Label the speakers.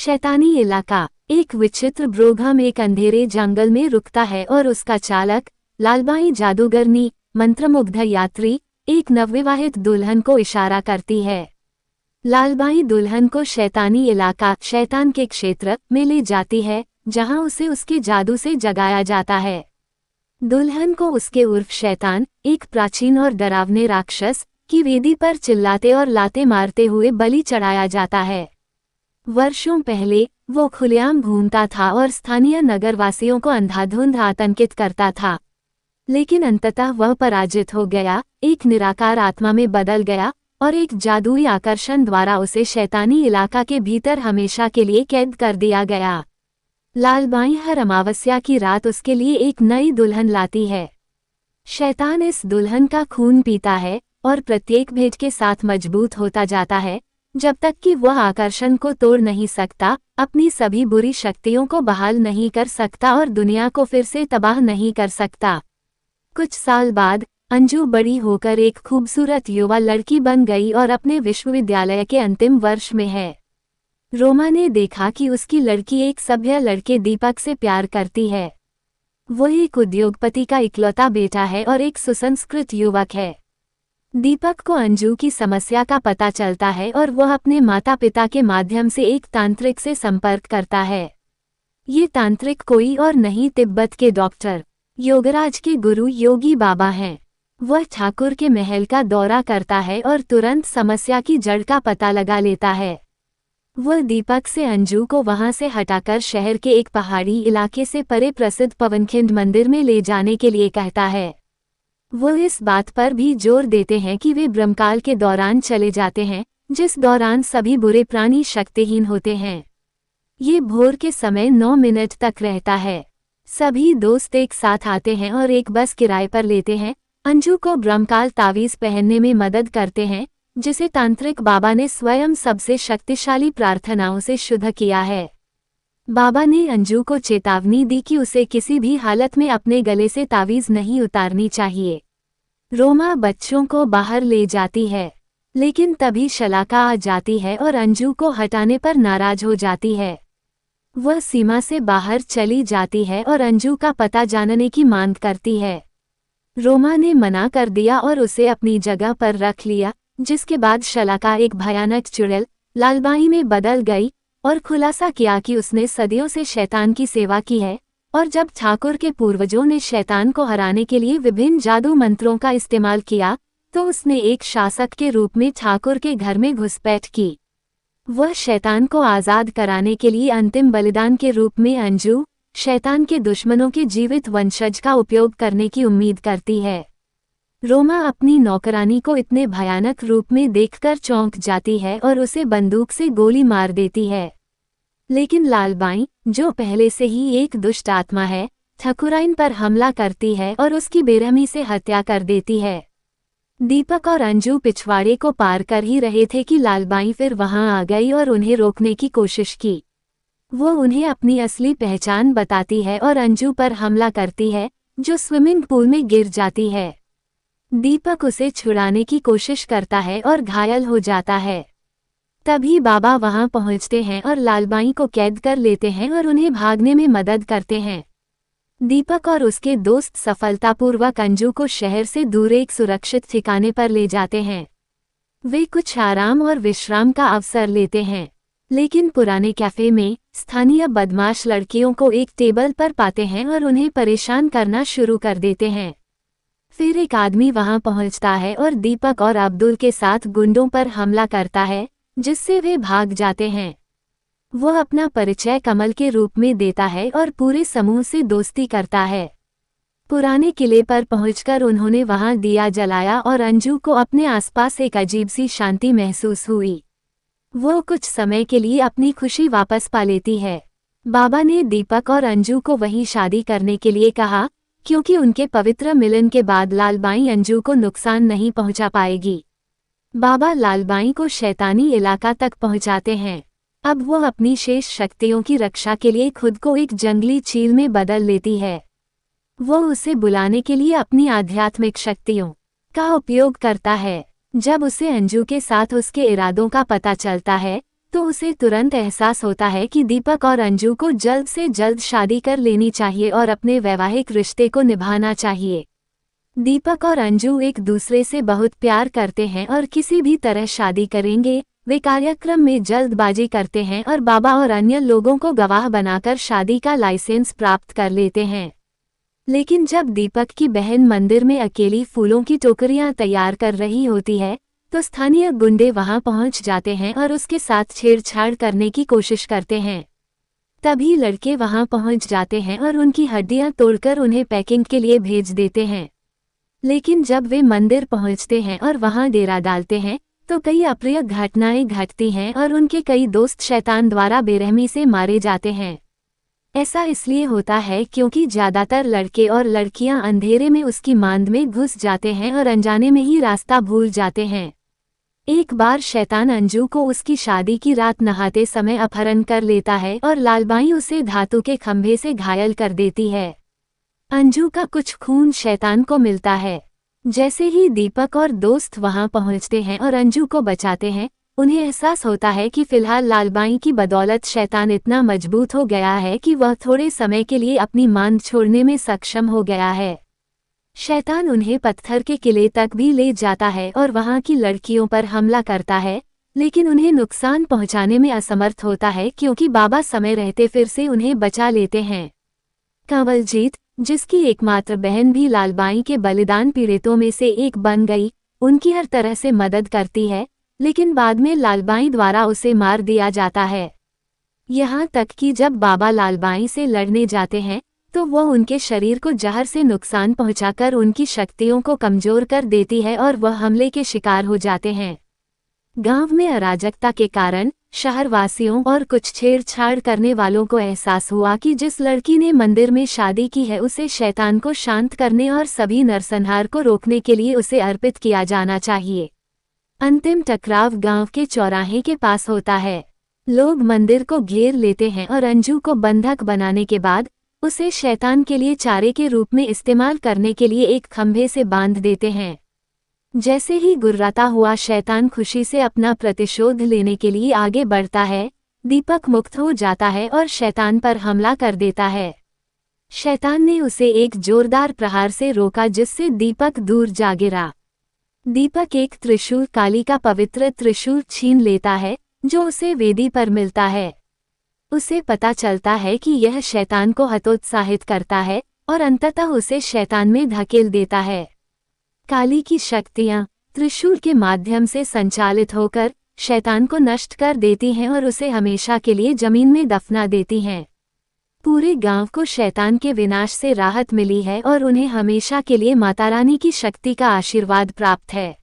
Speaker 1: शैतानी इलाका। एक विचित्र ब्रोघम एक अंधेरे जंगल में रुकता है और उसका चालक लालबाई जादूगरनी मंत्रमुग्ध यात्री एक नवविवाहित दुल्हन को इशारा करती है। लालबाई दुल्हन को शैतानी इलाका शैतान के क्षेत्र में ले जाती है, जहां उसे उसके जादू से जगाया जाता है। दुल्हन को उसके उर्फ शैतान, एक प्राचीन और डरावने राक्षस, की वेदी पर चिल्लाते और लाते मारते हुए बलि चढ़ाया जाता है। वर्षों पहले वो खुलेआम घूमता था और स्थानीय नगरवासियों को अंधाधुंध आतंकित करता था, लेकिन अंततः वह पराजित हो गया, एक निराकार आत्मा में बदल गया और एक जादुई आकर्षण द्वारा उसे शैतानी इलाका के भीतर हमेशा के लिए कैद कर दिया गया। लालबाई हर अमावस्या की रात उसके लिए एक नई दुल्हन लाती है। शैतान इस दुल्हन का खून पीता है और प्रत्येक भेंट के साथ मजबूत होता जाता है, जब तक कि वह आकर्षण को तोड़ नहीं सकता, अपनी सभी बुरी शक्तियों को बहाल नहीं कर सकता और दुनिया को फिर से तबाह नहीं कर सकता। कुछ साल बाद अंजू बड़ी होकर एक खूबसूरत युवा लड़की बन गई और अपने विश्वविद्यालय के अंतिम वर्ष में है। रोमा ने देखा कि उसकी लड़की एक सभ्य लड़के दीपक से प्यार करती है। वो एक उद्योगपति का इकलौता बेटा है और एक सुसंस्कृत युवक है। दीपक को अंजू की समस्या का पता चलता है और वह अपने माता पिता के माध्यम से एक तांत्रिक से संपर्क करता है। ये तांत्रिक कोई और नहीं, तिब्बत के डॉक्टर योगराज के गुरु योगी बाबा हैं। वह ठाकुर के महल का दौरा करता है और तुरंत समस्या की जड़ का पता लगा लेता है। वह दीपक से अंजू को वहां से हटाकर शहर के एक पहाड़ी इलाके से परे प्रसिद्ध पवनखिंड मंदिर में ले जाने के लिए कहता है। वो इस बात पर भी जोर देते हैं कि वे ब्रह्मकाल के दौरान चले जाते हैं, जिस दौरान सभी बुरे प्राणी शक्तिहीन होते हैं। ये भोर के समय 9 मिनट तक रहता है। सभी दोस्त एक साथ आते हैं और एक बस किराए पर लेते हैं। अंजू को ब्रह्मकाल तावीज पहनने में मदद करते हैं, जिसे तांत्रिक बाबा ने स्वयं सबसे शक्तिशाली प्रार्थनाओं से शुद्ध किया है। बाबा ने अंजू को चेतावनी दी कि उसे किसी भी हालत में अपने गले से तावीज नहीं उतारनी चाहिए। रोमा बच्चों को बाहर ले जाती है, लेकिन तभी शलाका आ जाती है और अंजू को हटाने पर नाराज हो जाती है। वह सीमा से बाहर चली जाती है और अंजू का पता जानने की मांग करती है। रोमा ने मना कर दिया और उसे अपनी जगह पर रख लिया, जिसके बाद शलाका एक भयानक चुड़ैल लालबाई में बदल गई और खुलासा किया कि उसने सदियों से शैतान की सेवा की है और जब ठाकुर के पूर्वजों ने शैतान को हराने के लिए विभिन्न जादू मंत्रों का इस्तेमाल किया, तो उसने एक शासक के रूप में ठाकुर के घर में घुसपैठ की। वह शैतान को आज़ाद कराने के लिए अंतिम बलिदान के रूप में अंजू, शैतान के दुश्मनों के जीवित वंशज का उपयोग करने की उम्मीद करती है। रोमा अपनी नौकरानी को इतने भयानक रूप में देखकर चौंक जाती है और उसे बंदूक से गोली मार देती है। लेकिन लालबाई, जो पहले से ही एक दुष्ट आत्मा है, ठकुराइन पर हमला करती है और उसकी बेरहमी से हत्या कर देती है। दीपक और अंजू पिछवाड़े को पार कर ही रहे थे कि लालबाई फिर वहां आ गई और उन्हें रोकने की कोशिश की। वो उन्हें अपनी असली पहचान बताती है और अंजू पर हमला करती है, जो स्विमिंग पूल में गिर जाती है। दीपक उसे छुड़ाने की कोशिश करता है और घायल हो जाता है। तभी बाबा वहां पहुंचते हैं और लालबाई को कैद कर लेते हैं और उन्हें भागने में मदद करते हैं। दीपक और उसके दोस्त सफलतापूर्वक अंजू को शहर से दूर एक सुरक्षित ठिकाने पर ले जाते हैं। वे कुछ आराम और विश्राम का अवसर लेते हैं, लेकिन पुराने कैफे में स्थानीय बदमाश लड़कियों को एक टेबल पर पाते हैं और उन्हें परेशान करना शुरू कर देते हैं। फिर एक आदमी वहां पहुंचता है और दीपक और अब्दुल के साथ गुंडों पर हमला करता है, जिससे वे भाग जाते हैं। वह अपना परिचय कमल के रूप में देता है और पूरे समूह से दोस्ती करता है। पुराने किले पर पहुंचकर उन्होंने वहां दिया जलाया और अंजू को अपने आसपास एक अजीब सी शांति महसूस हुई। वो कुछ समय के लिए अपनी खुशी वापस पा लेती है। बाबा ने दीपक और अंजू को वहीं शादी करने के लिए कहा, क्योंकि उनके पवित्र मिलन के बाद लालबाई अंजू को नुकसान नहीं पहुंचा पाएगी। बाबा लालबाई को शैतानी इलाका तक पहुंचाते हैं। अब वह अपनी शेष शक्तियों की रक्षा के लिए खुद को एक जंगली चील में बदल लेती है। वो उसे बुलाने के लिए अपनी आध्यात्मिक शक्तियों का उपयोग करता है। जब उसे अंजू के साथ उसके इरादों का पता चलता है, तो उसे तुरंत एहसास होता है कि दीपक और अंजू को जल्द से जल्द शादी कर लेनी चाहिए और अपने वैवाहिक रिश्ते को निभाना चाहिए। दीपक और अंजू एक दूसरे से बहुत प्यार करते हैं और किसी भी तरह शादी करेंगे। वे कार्यक्रम में जल्दबाजी करते हैं और बाबा और अन्य लोगों को गवाह बनाकर शादी का लाइसेंस प्राप्त कर लेते हैं। लेकिन जब दीपक की बहन मंदिर में अकेली फूलों की टोकरियां तैयार कर रही होती है, तो स्थानीय गुंडे वहां पहुंच जाते हैं और उसके साथ छेड़छाड़ करने की कोशिश करते हैं। तभी लड़के वहां पहुंच जाते हैं और उनकी हड्डियां तोड़कर उन्हें पैकिंग के लिए भेज देते हैं। लेकिन जब वे मंदिर पहुंचते हैं और वहां डेरा डालते हैं, तो कई अप्रिय घटनाएं घटती हैं और उनके कई दोस्त शैतान द्वारा बेरहमी से मारे जाते हैं। ऐसा इसलिए होता है क्योंकि ज्यादातर लड़के और लड़कियां अंधेरे में उसकी मांद में घुस जाते हैं और अनजाने में ही रास्ता भूल जाते हैं। एक बार शैतान अंजू को उसकी शादी की रात नहाते समय अपहरण कर लेता है और लालबाई उसे धातु के खंभे से घायल कर देती है। अंजू का कुछ खून शैतान को मिलता है। जैसे ही दीपक और दोस्त वहां पहुंचते हैं और अंजू को बचाते हैं, उन्हें एहसास होता है कि फिलहाल लालबाई की बदौलत शैतान इतना मजबूत हो गया है कि वह थोड़े समय के लिए अपनी मांद छोड़ने में सक्षम हो गया है। शैतान उन्हें पत्थर के किले तक भी ले जाता है और वहां की लड़कियों पर हमला करता है, लेकिन उन्हें नुकसान पहुंचाने में असमर्थ होता है क्योंकि बाबा समय रहते फिर से उन्हें बचा लेते हैं। कंवलजीत, जिसकी एकमात्र बहन भी लालबाई के बलिदान पीड़ितों में से एक बन गई, उनकी हर तरह से मदद करती है, लेकिन बाद में लालबाई द्वारा उसे मार दिया जाता है। यहाँ तक कि जब बाबा लालबाई से लड़ने जाते हैं, तो वह उनके शरीर को जहर से नुकसान पहुंचाकर उनकी शक्तियों को कमजोर कर देती है और वह हमले के शिकार हो जाते हैं। गांव में अराजकता के कारण शहरवासियों और कुछ छेड़छाड़ करने वालों को एहसास हुआ कि जिस लड़की ने मंदिर में शादी की है उसे शैतान को शांत करने और सभी नरसंहार को रोकने के लिए उसे अर्पित किया जाना चाहिए। अंतिम टकराव गांव के चौराहे के पास होता है। लोग मंदिर को घेर लेते हैं और अंजू को बंधक बनाने के बाद उसे शैतान के लिए चारे के रूप में इस्तेमाल करने के लिए एक खंभे से बांध देते हैं। जैसे ही गुर्राता हुआ शैतान खुशी से अपना प्रतिशोध लेने के लिए आगे बढ़ता है, दीपक मुक्त हो जाता है और शैतान पर हमला कर देता है। शैतान ने उसे एक जोरदार प्रहार से रोका जिससे दीपक दूर जा गिरा। दीपक एक त्रिशूल काली का पवित्र त्रिशूल छीन लेता है, जो उसे वेदी पर मिलता है। उसे पता चलता है कि यह शैतान को हतोत्साहित करता है और अंततः उसे शैतान में धकेल देता है। काली की शक्तियां त्रिशूल के माध्यम से संचालित होकर शैतान को नष्ट कर देती हैं और उसे हमेशा के लिए जमीन में दफना देती हैं। पूरे गांव को शैतान के विनाश से राहत मिली है और उन्हें हमेशा के लिए माता रानी की शक्ति का आशीर्वाद प्राप्त है।